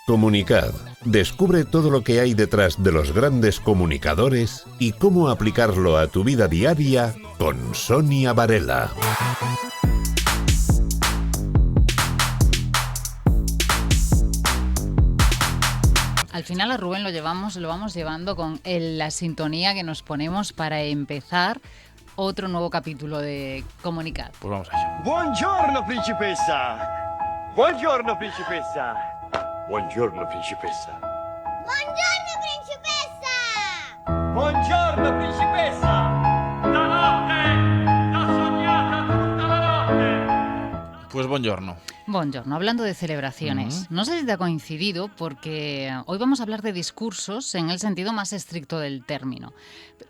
Comunicad. Descubre todo lo que hay detrás de los grandes comunicadores y cómo aplicarlo a tu vida diaria con Sonia Varela. Al final a Rubén lo vamos llevando con la sintonía que nos ponemos para empezar otro nuevo capítulo de Comunicad. Pues vamos allá. Buongiorno, principessa. Buongiorno, principessa. Buongiorno, principessa. Buongiorno, principessa! Buongiorno, principessa. La notte, l'ho sognata tutta la notte. Pues buongiorno. Buongiorno, hablando de celebraciones. No sé si te ha coincidido porque hoy vamos a hablar de discursos en el sentido más estricto del término.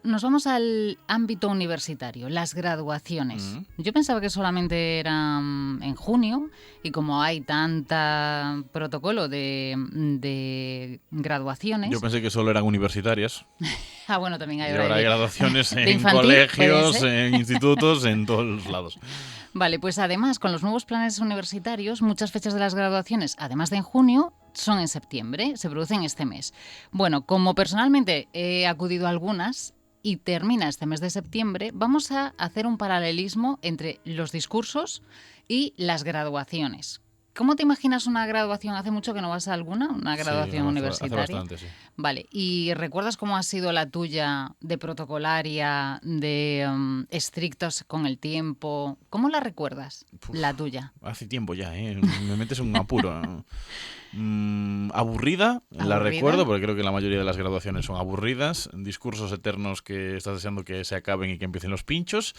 Nos vamos al ámbito universitario, las graduaciones. Yo pensaba que solamente eran en junio y como hay tanta protocolo de graduaciones... Yo pensé que solo eran universitarias. Ah, bueno, también hay Y ahora hay graduaciones en infantil, colegios, en institutos, en todos lados. Vale, pues además, con los nuevos planes universitarios, muchas fechas de las graduaciones, además de en junio, son en septiembre, se producen este mes. Bueno, como personalmente he acudido a algunas y termina este mes de septiembre, vamos a hacer un paralelismo entre los discursos y las graduaciones. ¿Cómo te imaginas una graduación? ¿Hace mucho que no vas a alguna? ¿Una graduación universitaria? Hace bastante, sí. Vale, ¿y recuerdas cómo ha sido la tuya de protocolaria, de estrictos con el tiempo? ¿Cómo la recuerdas, la tuya? Hace tiempo ya, ¿eh? Me metes en un apuro. Aburrida, la recuerdo, porque creo que la mayoría de las graduaciones son aburridas. Discursos eternos que estás deseando que se acaben y que empiecen los pinchos.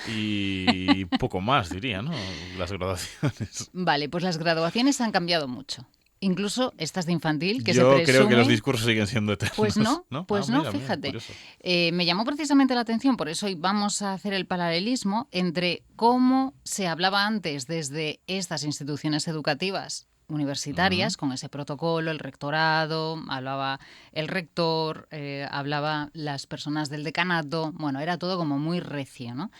Y poco más, diría, ¿no? Las graduaciones. Vale, pues las graduaciones han cambiado mucho. Incluso estas de infantil, que Yo se presume... creo que los discursos siguen siendo eternos. Pues no, Mira, fíjate. Mira, Me llamó precisamente la atención, por eso hoy vamos a hacer el paralelismo entre cómo se hablaba antes desde estas instituciones educativas universitarias, con ese protocolo, el rectorado, hablaba el rector, hablaba las personas del decanato, bueno, era todo como muy recio, ¿no?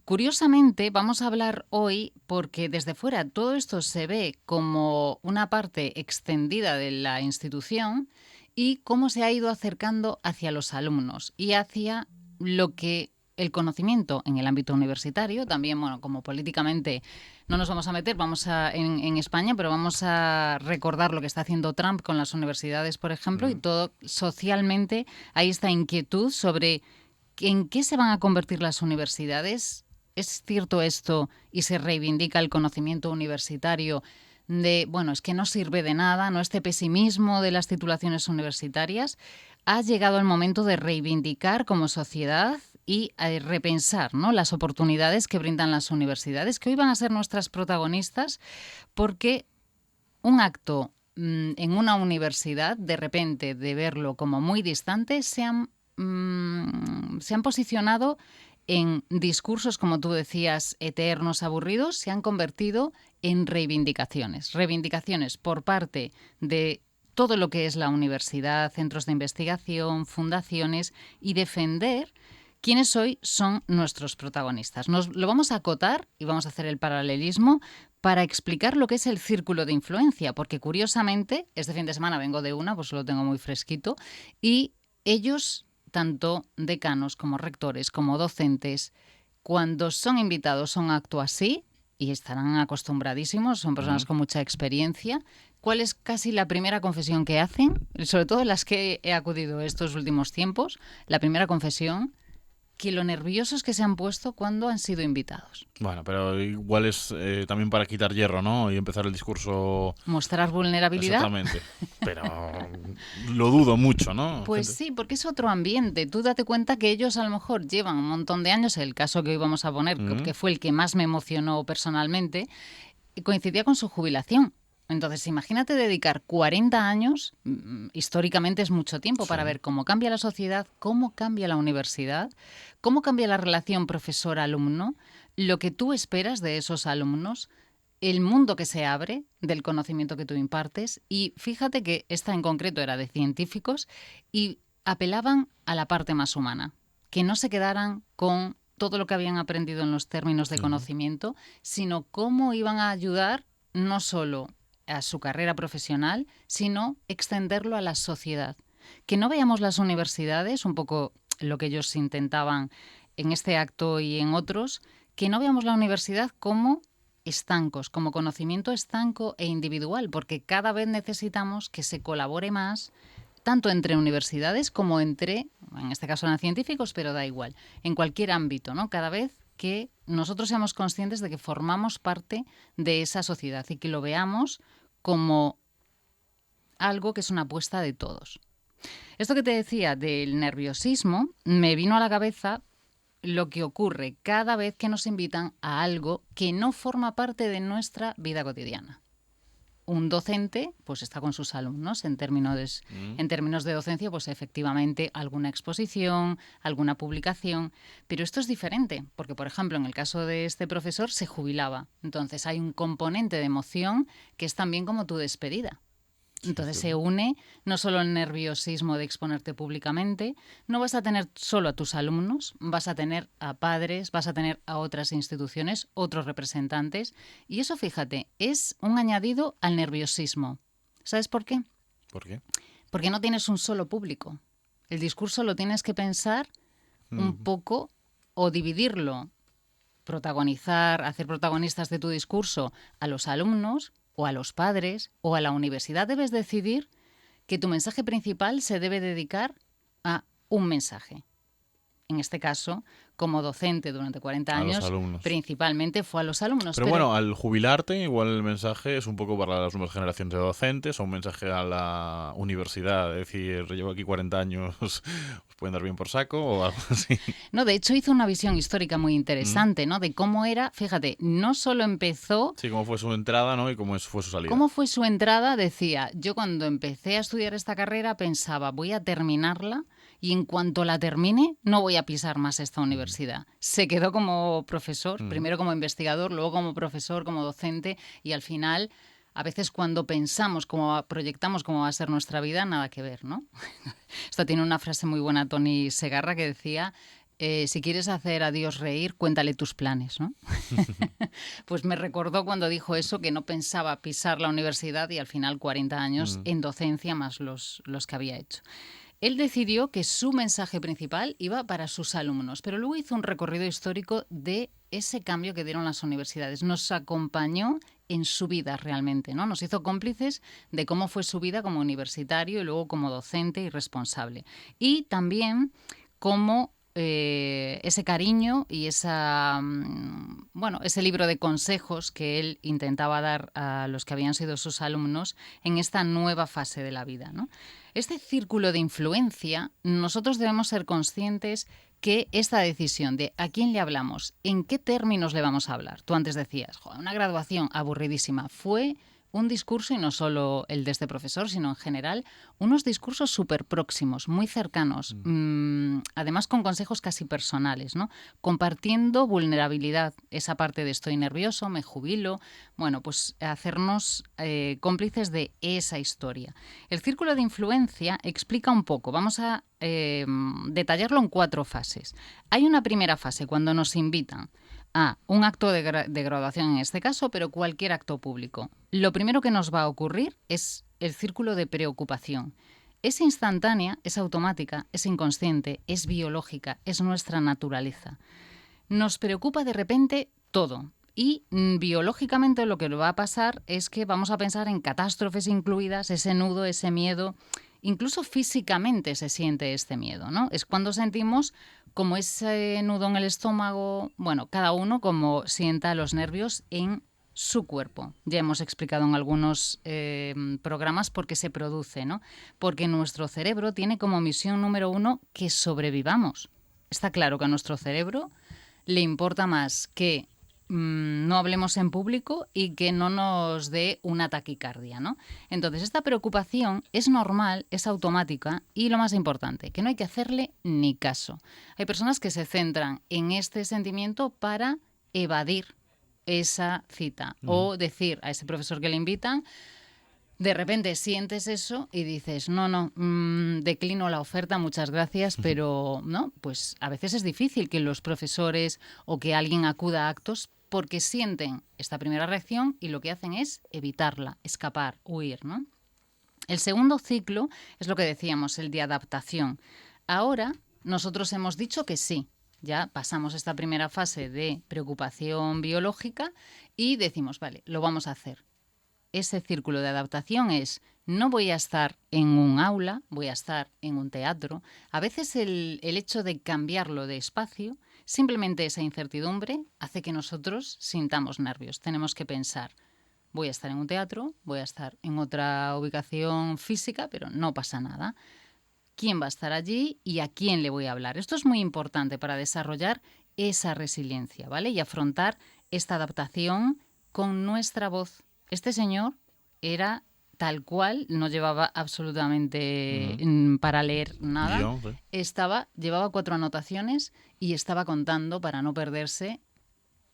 Curiosamente, vamos a hablar hoy porque desde fuera todo esto se ve como una parte extendida de la institución y cómo se ha ido acercando hacia los alumnos y hacia lo que el conocimiento en el ámbito universitario, también, bueno, como políticamente no nos vamos a meter, en España, pero vamos a recordar lo que está haciendo Trump con las universidades, por ejemplo, y todo socialmente hay esta inquietud sobre en qué se van a convertir las universidades. ¿Es cierto esto y se reivindica el conocimiento universitario de, bueno, es que no sirve de nada, no este pesimismo de las titulaciones universitarias? Ha llegado el momento de reivindicar como sociedad y repensar, ¿no?, las oportunidades que brindan las universidades, que hoy van a ser nuestras protagonistas, porque un acto en una universidad, de repente, de verlo como muy distante, se han posicionado en discursos, como tú decías, eternos, aburridos, se han convertido en reivindicaciones. Reivindicaciones por parte de todo lo que es la universidad, centros de investigación, fundaciones, y defender quiénes hoy son nuestros protagonistas. Nos lo vamos a acotar y vamos a hacer el paralelismo para explicar lo que es el círculo de influencia, porque curiosamente, este fin de semana vengo de una, pues lo tengo muy fresquito, y ellos, tanto decanos como rectores, como docentes, cuando son invitados son acto así y estarán acostumbradísimos, son personas con mucha experiencia. ¿Cuál es casi la primera confesión que hacen? Sobre todo las que he acudido estos últimos tiempos, la primera confesión, que lo nerviosos que se han puesto cuando han sido invitados. Bueno, pero igual es también para quitar hierro, ¿no? Y empezar el discurso... Mostrar vulnerabilidad. Exactamente. Pero lo dudo mucho, ¿no? Pues sí, porque es otro ambiente. Tú date cuenta que ellos a lo mejor llevan un montón de años, el caso que hoy vamos a poner, que fue el que más me emocionó personalmente, coincidía con su jubilación. Entonces, imagínate dedicar 40 años, históricamente es mucho tiempo, para ver cómo cambia la sociedad, cómo cambia la universidad, cómo cambia la relación profesor-alumno, lo que tú esperas de esos alumnos, el mundo que se abre del conocimiento que tú impartes. Y fíjate que esta en concreto era de científicos y apelaban a la parte más humana, que no se quedaran con todo lo que habían aprendido en los términos de conocimiento, sino cómo iban a ayudar no solo a su carrera profesional, sino extenderlo a la sociedad. Que no veamos las universidades, un poco lo que ellos intentaban en este acto y en otros, que no veamos la universidad como estancos, como conocimiento estanco e individual, porque cada vez necesitamos que se colabore más, tanto entre universidades como entre, en este caso eran científicos, pero da igual, en cualquier ámbito, ¿no? Cada vez que nosotros seamos conscientes de que formamos parte de esa sociedad y que lo veamos como algo que es una apuesta de todos. Esto que te decía del nerviosismo me vino a la cabeza lo que ocurre cada vez que nos invitan a algo que no forma parte de nuestra vida cotidiana. Un docente pues está con sus alumnos en términos de docencia, pues efectivamente alguna exposición, alguna publicación, pero esto es diferente porque, por ejemplo, en el caso de este profesor se jubilaba, entonces hay un componente de emoción que es también como tu despedida. Entonces se une no solo el nerviosismo de exponerte públicamente, no vas a tener solo a tus alumnos, vas a tener a padres, vas a tener a otras instituciones, otros representantes, y eso, fíjate, es un añadido al nerviosismo. ¿Sabes por qué? ¿Por qué? Porque no tienes un solo público. El discurso lo tienes que pensar un poco o dividirlo, hacer protagonistas de tu discurso a los alumnos, o a los padres, o a la universidad. Debes decidir que tu mensaje principal se debe dedicar a un mensaje. En este caso, como docente durante 40 años, principalmente fue a los alumnos. Pero bueno, al jubilarte, igual el mensaje es un poco para las nuevas generaciones de docentes, o un mensaje a la universidad, es decir, llevo aquí 40 años, os pueden dar bien por saco, o algo así. No, de hecho hizo una visión histórica muy interesante, ¿no? De cómo era, fíjate, no solo empezó... Sí, cómo fue su entrada, ¿no? Y cómo fue su salida. ¿Cómo fue su entrada? Decía, yo cuando empecé a estudiar esta carrera pensaba, voy a terminarla, y en cuanto la termine, no voy a pisar más esta universidad. Se quedó como profesor, primero como investigador, luego como profesor, como docente, y al final, a veces cuando pensamos, proyectamos cómo va a ser nuestra vida, nada que ver, ¿no? Esto tiene una frase muy buena, Tony Segarra, que decía... si quieres hacer a Dios reír, cuéntale tus planes, ¿no? Pues me recordó cuando dijo eso, que no pensaba pisar la universidad y al final 40 años en docencia más los que había hecho. Él decidió que su mensaje principal iba para sus alumnos, pero luego hizo un recorrido histórico de ese cambio que dieron las universidades. Nos acompañó en su vida realmente, ¿no? Nos hizo cómplices de cómo fue su vida como universitario y luego como docente y responsable. Y también cómo ese cariño y ese libro de consejos que él intentaba dar a los que habían sido sus alumnos en esta nueva fase de la vida, ¿no? Este círculo de influencia, nosotros debemos ser conscientes que esta decisión de a quién le hablamos, en qué términos le vamos a hablar. Tú antes decías, una graduación aburridísima. Fue un discurso, y no solo el de este profesor, sino en general, unos discursos súper próximos, muy cercanos, además con consejos casi personales, ¿no? Compartiendo vulnerabilidad, esa parte de estoy nervioso, me jubilo, bueno, pues hacernos cómplices de esa historia. El círculo de influencia explica un poco, vamos a detallarlo en 4 fases. Hay una primera fase cuando nos invitan a un acto de graduación en este caso, pero cualquier acto público. Lo primero que nos va a ocurrir es el círculo de preocupación. Es instantánea, es automática, es inconsciente, es biológica, es nuestra naturaleza. Nos preocupa de repente todo. Y biológicamente lo que va a pasar es que vamos a pensar en catástrofes incluidas, ese nudo, ese miedo. Incluso físicamente se siente este miedo, ¿no? Es cuando sentimos como ese nudo en el estómago, bueno, cada uno como sienta los nervios en su cuerpo. Ya hemos explicado en algunos programas por qué se produce, ¿no? Porque nuestro cerebro tiene como misión número 1 que sobrevivamos. Está claro que a nuestro cerebro le importa más que no hablemos en público y que no nos dé una taquicardia, ¿no? Entonces, esta preocupación es normal, es automática y, lo más importante, que no hay que hacerle ni caso. Hay personas que se centran en este sentimiento para evadir esa cita o decir a ese profesor que le invitan, de repente sientes eso y dices, no, declino la oferta, muchas gracias, pero no, pues a veces es difícil que los profesores o que alguien acuda a actos porque sienten esta primera reacción y lo que hacen es evitarla, escapar, huir, ¿no? El segundo ciclo es lo que decíamos, el de adaptación. Ahora nosotros hemos dicho que sí, ya pasamos esta primera fase de preocupación biológica y decimos, vale, lo vamos a hacer. Ese círculo de adaptación es, no voy a estar en un aula, voy a estar en un teatro. A veces el hecho de cambiarlo de espacio, simplemente esa incertidumbre hace que nosotros sintamos nervios. Tenemos que pensar, voy a estar en un teatro, voy a estar en otra ubicación física, pero no pasa nada. ¿Quién va a estar allí y a quién le voy a hablar? Esto es muy importante para desarrollar esa resiliencia, ¿vale? Y afrontar esta adaptación con nuestra voz. Este señor era tal cual, no llevaba absolutamente para leer nada. Llevaba 4 anotaciones y estaba contando para no perderse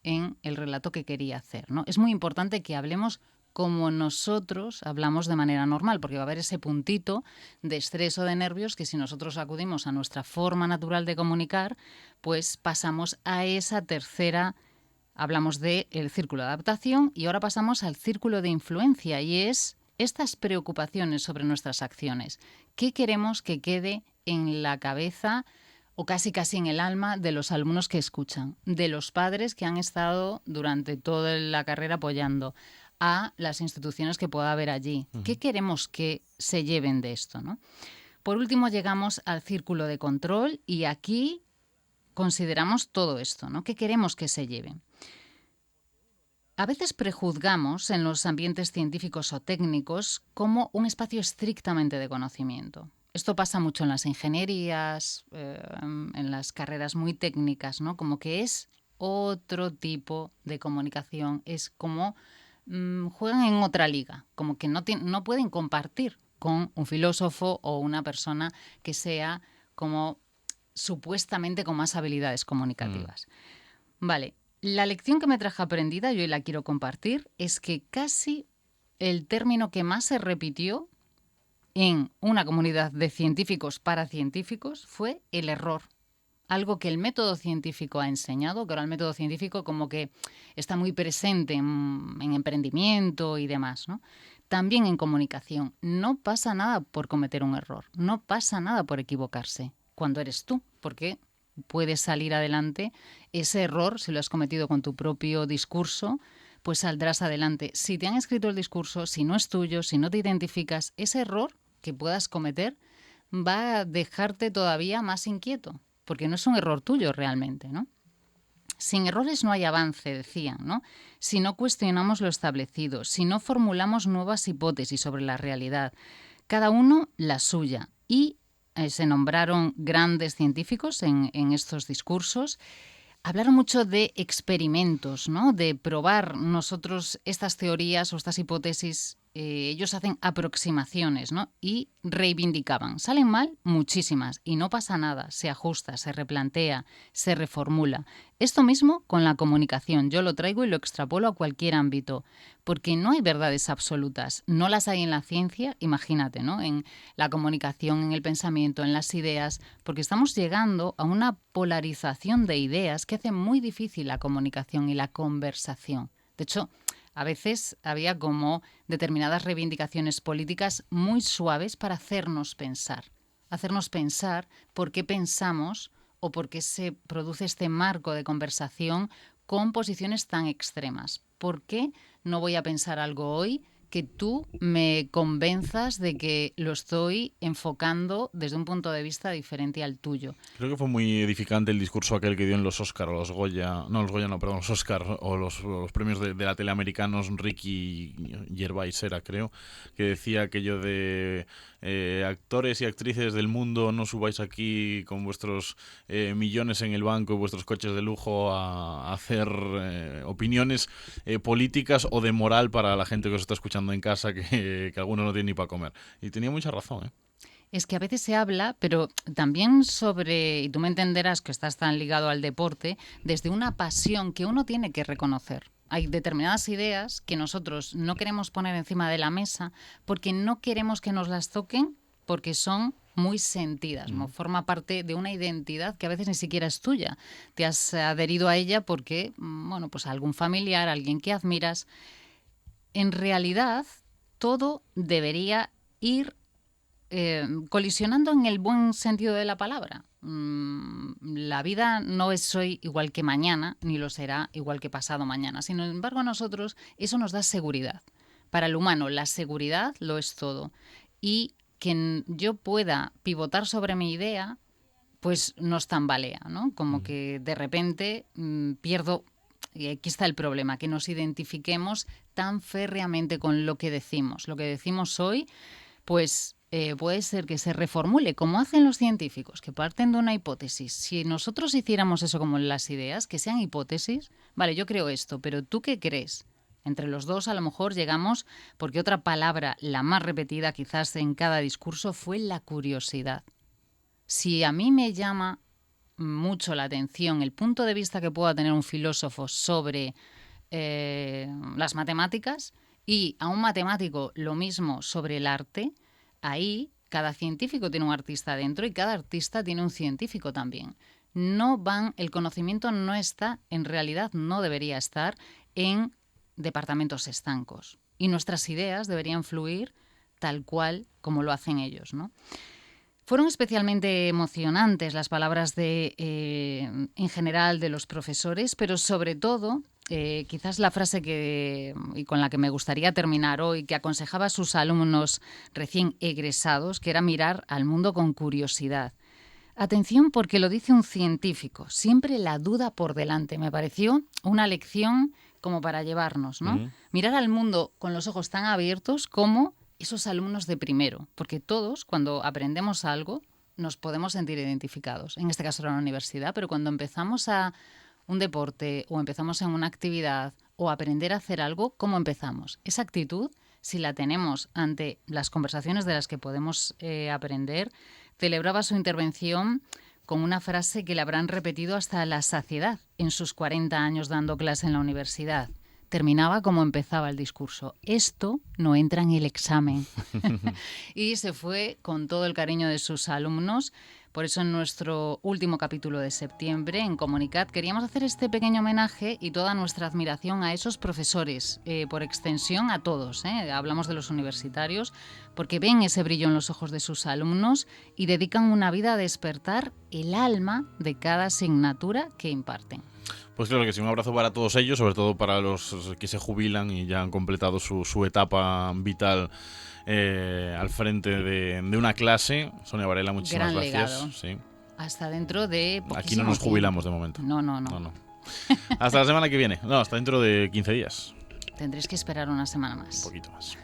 en el relato que quería hacer, ¿no? Es muy importante que hablemos como nosotros hablamos de manera normal, porque va a haber ese puntito de estrés o de nervios que si nosotros acudimos a nuestra forma natural de comunicar, pues pasamos a esa tercera. Hablamos del círculo de adaptación y ahora pasamos al círculo de influencia y es estas preocupaciones sobre nuestras acciones. ¿Qué queremos que quede en la cabeza o casi en el alma de los alumnos que escuchan, de los padres que han estado durante toda la carrera apoyando, a las instituciones que pueda haber allí? ¿Qué queremos que se lleven de esto, ¿no? Por último, llegamos al círculo de control y aquí consideramos todo esto, ¿no? ¿Qué queremos que se lleven? A veces prejuzgamos en los ambientes científicos o técnicos como un espacio estrictamente de conocimiento. Esto pasa mucho en las ingenierías, en las carreras muy técnicas, ¿no? Como que es otro tipo de comunicación, es como juegan en otra liga, como que no pueden compartir con un filósofo o una persona que sea como supuestamente con más habilidades comunicativas. Vale, la lección que me traje aprendida, yo hoy la quiero compartir, es que casi el término que más se repitió en una comunidad de científicos para científicos fue el error. Algo que el método científico ha enseñado, que ahora el método científico como que está muy presente en emprendimiento y demás, ¿no? También en comunicación. No pasa nada por cometer un error, no pasa nada por equivocarse cuando eres tú, porque puedes salir adelante. Ese error, si lo has cometido con tu propio discurso, pues saldrás adelante. Si te han escrito el discurso, si no es tuyo, si no te identificas, ese error que puedas cometer va a dejarte todavía más inquieto, porque no es un error tuyo realmente, ¿no? Sin errores no hay avance, decían, ¿no? Si no cuestionamos lo establecido, si no formulamos nuevas hipótesis sobre la realidad, cada uno la suya. Y se nombraron grandes científicos en estos discursos. Hablaron mucho de experimentos, ¿no? De probar nosotros estas teorías o estas hipótesis. Ellos hacen aproximaciones, ¿no? Y reivindicaban. Salen mal muchísimas y no pasa nada. Se ajusta, se replantea, se reformula. Esto mismo con la comunicación. Yo lo traigo y lo extrapolo a cualquier ámbito, porque no hay verdades absolutas. No las hay en la ciencia, imagínate, ¿no? En la comunicación, en el pensamiento, en las ideas, porque estamos llegando a una polarización de ideas que hace muy difícil la comunicación y la conversación. De hecho, a veces había como determinadas reivindicaciones políticas muy suaves para hacernos pensar por qué pensamos o por qué se produce este marco de conversación con posiciones tan extremas. ¿Por qué no voy a pensar algo hoy que tú me convenzas de que lo estoy enfocando desde un punto de vista diferente al tuyo? Creo que fue muy edificante el discurso aquel que dio en los Oscar, o los Goya, los Oscar, o los premios de la tele americanos, Ricky Gervais era, creo, que decía aquello de actores y actrices del mundo, no subáis aquí con vuestros millones en el banco y vuestros coches de lujo a hacer opiniones políticas o de moral para la gente que os está escuchando en casa, que alguno no tiene ni para comer. Y tenía mucha razón, ¿eh? Es que a veces se habla, pero también sobre, y tú me entenderás que estás tan ligado al deporte, desde una pasión que uno tiene que reconocer. Hay determinadas ideas que nosotros no queremos poner encima de la mesa porque no queremos que nos las toquen porque son muy sentidas, ¿no? Forma parte de una identidad que a veces ni siquiera es tuya. Te has adherido a ella porque, bueno, pues algún familiar, alguien que admiras. En realidad, todo debería ir colisionando en el buen sentido de la palabra. La vida no es hoy igual que mañana, ni lo será igual que pasado mañana. Sin embargo, a nosotros eso nos da seguridad. Para el humano, la seguridad lo es todo. Y que yo pueda pivotar sobre mi idea, pues nos tambalea, ¿no? Como que de repente pierdo. Y aquí está el problema, que nos identifiquemos tan férreamente con lo que decimos. Lo que decimos hoy, pues puede ser que se reformule, como hacen los científicos, que parten de una hipótesis. Si nosotros hiciéramos eso como en las ideas, que sean hipótesis, vale, yo creo esto, pero ¿tú qué crees? Entre los dos a lo mejor llegamos, porque otra palabra, la más repetida quizás en cada discurso, fue la curiosidad. Si a mí me llama mucho la atención el punto de vista que pueda tener un filósofo sobre las matemáticas y a un matemático lo mismo sobre el arte, ahí cada científico tiene un artista dentro y cada artista tiene un científico también. El conocimiento no está, en realidad no debería estar en departamentos estancos y nuestras ideas deberían fluir tal cual como lo hacen ellos, ¿no? Fueron especialmente emocionantes las palabras en general de los profesores, pero sobre todo, quizás la frase y con la que me gustaría terminar hoy, que aconsejaba a sus alumnos recién egresados, que era mirar al mundo con curiosidad. Atención, porque lo dice un científico, siempre la duda por delante. Me pareció una lección como para llevarnos, ¿no? Mirar al mundo con los ojos tan abiertos como esos alumnos de primero, porque todos, cuando aprendemos algo, nos podemos sentir identificados. En este caso era una universidad, pero cuando empezamos a un deporte o empezamos en una actividad o aprender a hacer algo, ¿cómo empezamos? Esa actitud, si la tenemos ante las conversaciones de las que podemos aprender, celebraba su intervención con una frase que le habrán repetido hasta la saciedad en sus 40 años dando clase en la universidad. Terminaba como empezaba el discurso. Esto no entra en el examen. Y se fue con todo el cariño de sus alumnos. Por eso en nuestro último capítulo de septiembre, en Comunicat, queríamos hacer este pequeño homenaje y toda nuestra admiración a esos profesores, por extensión a todos. Hablamos de los universitarios, porque ven ese brillo en los ojos de sus alumnos y dedican una vida a despertar el alma de cada asignatura que imparten. Pues claro que sí, un abrazo para todos ellos, sobre todo para los que se jubilan y ya han completado su etapa vital al frente de una clase. Sonia Varela, muchísimas Gran gracias. legado. Sí. Hasta dentro de poquísimo Aquí no nos jubilamos de momento. No. Hasta la semana que viene. No, hasta dentro de 15 días. Tendréis que esperar una semana más. Un poquito más.